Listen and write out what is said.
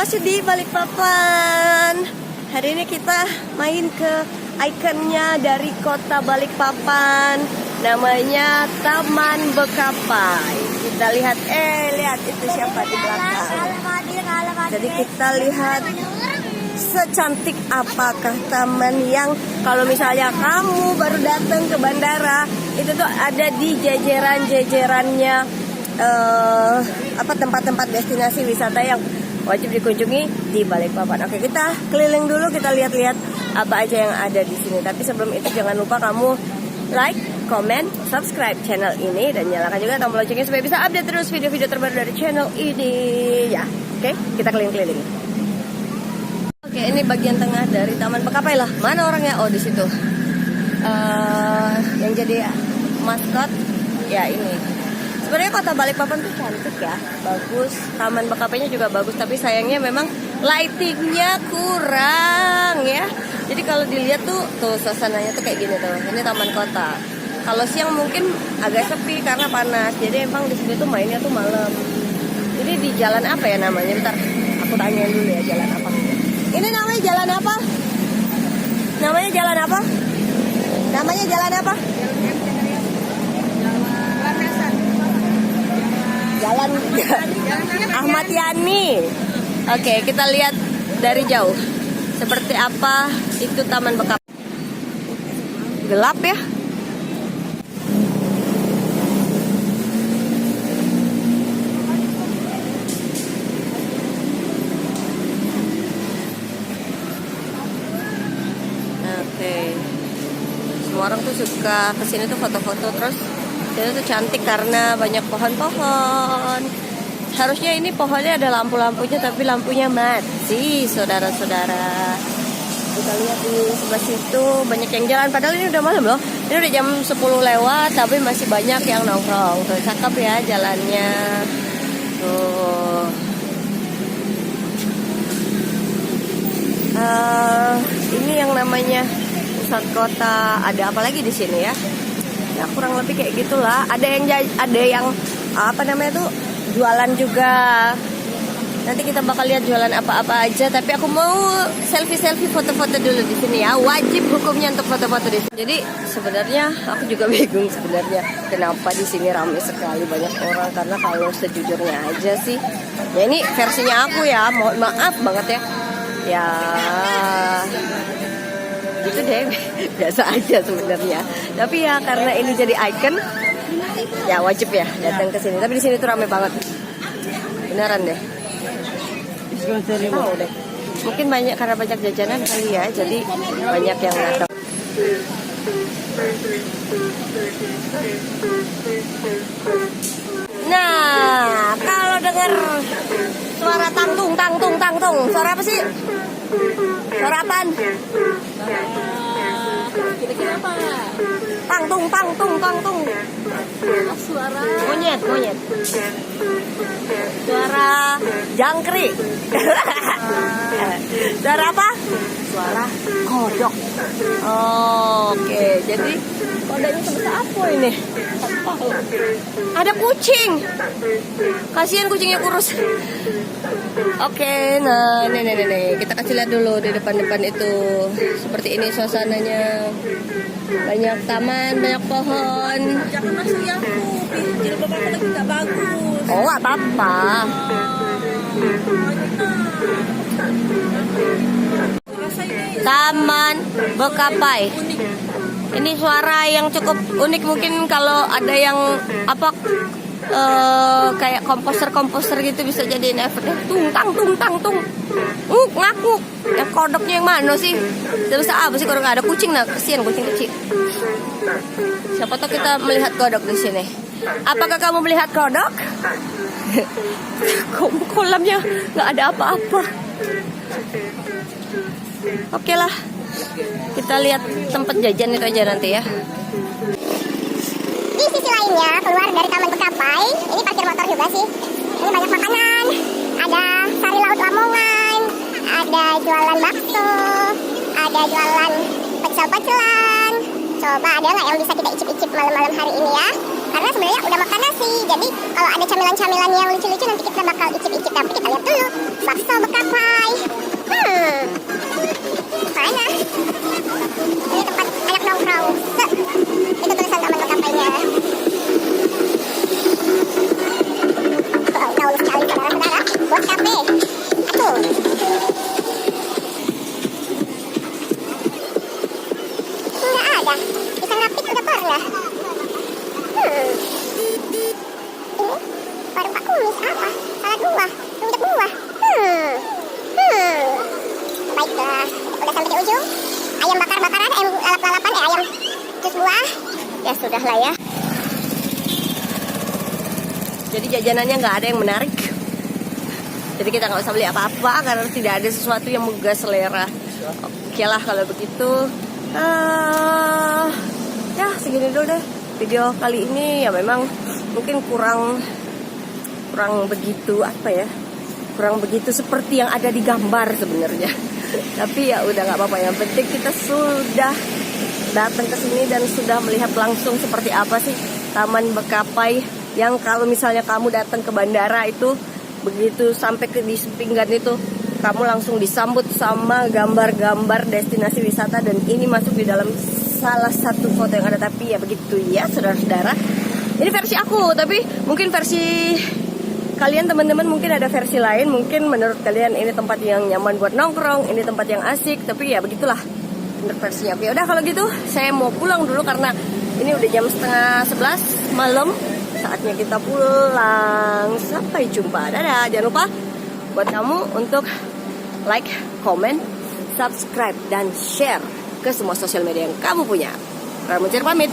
masih di Balikpapan. Hari ini kita main ke ikonnya dari kota Balikpapan. Namanya Taman Bekapai. Kita lihat, lihat itu siapa di belakang. Jadi kita lihat secantik apakah taman yang kalau misalnya kamu baru datang ke bandara, itu tuh ada di jajaran-jajarannya tempat-tempat destinasi wisata yang wajib dikunjungi di Balikpapan. Oke, kita keliling dulu, kita lihat-lihat apa aja yang ada di sini. Tapi sebelum itu jangan lupa kamu like, comment, subscribe channel ini dan nyalakan juga tombol loncengnya supaya bisa update terus video-video terbaru dari channel ini. Ya, oke, kita keliling-keliling. Oke, ini bagian tengah dari Taman Bekapai lah. Mana orangnya? Oh, di situ. Yang jadi maskot ya ini. Sebenarnya kota Balikpapan tuh cantik ya, bagus. Taman Bekapainya juga bagus, tapi sayangnya memang lightingnya kurang ya. Jadi kalau dilihat tuh suasananya tuh kayak gini tuh. Ini taman kota. Kalau siang mungkin agak sepi karena panas. Jadi emang di sini tuh mainnya tuh malam. Jadi di jalan apa ya namanya? Bentar, aku tanya dulu ya jalan apa. Ini namanya jalan apa? Namanya jalan apa? Namanya jalan apa? Jalan Ahmad Yani. Oke, kita lihat dari jauh seperti apa itu Taman Bekapai. Gelap ya. Oke. Semua orang tuh suka kesini tuh foto-foto, terus jadi tuh cantik karena banyak pohon-pohon. Harusnya ini pohonnya ada lampu-lampunya, tapi lampunya mati, saudara-saudara. Kita lihat di sebelah situ banyak yang jalan. Padahal ini udah malam loh. Ini udah jam 10 lewat, tapi masih banyak yang nongkrong. Tuh cakep ya jalannya. Tuh. Ini yang namanya pusat kota. Ada apa lagi di sini ya? Ya kurang lebih kayak gitulah. Ada yang apa namanya tuh jualan juga. Nanti kita bakal lihat jualan apa-apa aja. Tapi aku mau selfie foto-foto dulu di sini ya. Wajib hukumnya untuk foto-foto di sini. Jadi sebenarnya aku juga bingung sebenarnya kenapa di sini ramai sekali banyak orang. Karena kalau sejujurnya aja sih, ya ini versinya aku ya. Mohon maaf banget ya. Ya gitu deh, biasa aja sebenarnya. Tapi ya karena ini jadi ikon, ya wajib ya datang ke sini. Tapi di sini tuh ramai banget, beneran deh. Tahu deh. Mungkin banyak karena banyak jajanan kali ya, jadi banyak yang datang. Nah, kalau dengar suara tangtung, suara apa sih? Suara apaan? Kira-kira apa? Tangtung. Suara monyet. Suara jangkrik. Suara apa? Suara kodok. Oke, jadi kodoknya sebesar apa ini? Ada kucing. Kasihan kucingnya kurus. Oke, nah nih. Kita kasih lihat dulu di depan itu. Seperti ini suasananya. Banyak taman, banyak pohon. Jangan masuk ya, jilbab aku lagi gak bagus. Oh, gak apa-apa. Taman Bekapai. Ini suara yang cukup unik, mungkin kalau ada yang kayak komposer gitu bisa jadiin efek. Tung. Ngakuk. Yang kodoknya yang mana sih? Sebesar apa sih kalau nggak ada kucing? Nah, kesian kucing kecil. Siapa tahu kita melihat kodok di sini. Apakah kamu melihat kodok? Kolamnya nggak ada apa-apa. Oke lah. Kita lihat tempat jajan itu aja nanti ya. Di sisi lainnya, keluar dari Taman Bekapai, ini parkir motor juga sih. Ini banyak makanan, ada sari laut Lamongan, ada jualan bakso, ada jualan pecel-pecelan. Coba ada nggak yang bisa kita icip-icip malam-malam hari ini ya? Karena sebenarnya udah makan nasi. Jadi kalau ada camilan-camilan yang lucu-lucu nanti kita bakal icip-icip. Tapi kita lihat dulu bakso Bekapai. Mana? Ini tempat anak nongkrong. Itu tulisan Taman Bekapainya. Gaul sekali saudara-saudara. Bos Cafe. Atuh. Nggak ada. Pisang rapit udah pernah. Ini warung Pak Kumis apa? Salad buah, rujak buah. Baiklah, udah sampai di ujung. Ayam bakar-bakaran, ayam lalap-lalapan, ayam jus buah. Ya sudah lah ya. Jadi jajanannya nggak ada yang menarik. Jadi kita nggak usah beli apa-apa karena tidak ada sesuatu yang menggugah selera. Oke lah kalau begitu. Ya segini dulu deh video kali ini. Ya memang mungkin kurang begitu apa ya, kurang begitu seperti yang ada di gambar sebenarnya. Tapi ya udah nggak apa-apa, yang penting kita sudah datang ke sini dan sudah melihat langsung seperti apa sih Taman Bekapai. Yang kalau misalnya kamu datang ke bandara itu, begitu sampai ke di pinggan itu, kamu langsung disambut sama gambar-gambar destinasi wisata. Dan ini masuk di dalam salah satu foto yang ada. Tapi ya begitu ya saudara-saudara. Ini versi aku, tapi mungkin versi kalian teman-teman mungkin ada versi lain. Mungkin menurut kalian ini tempat yang nyaman buat nongkrong, ini tempat yang asik. Tapi ya begitulah menurut versinya. Ya udah kalau gitu saya mau pulang dulu karena ini udah jam 10:30 malam. Saatnya kita pulang. Sampai jumpa. Dadah. Jangan lupa buat kamu untuk like, comment, subscribe, dan share ke semua sosial media yang kamu punya. Ramuncir pamit.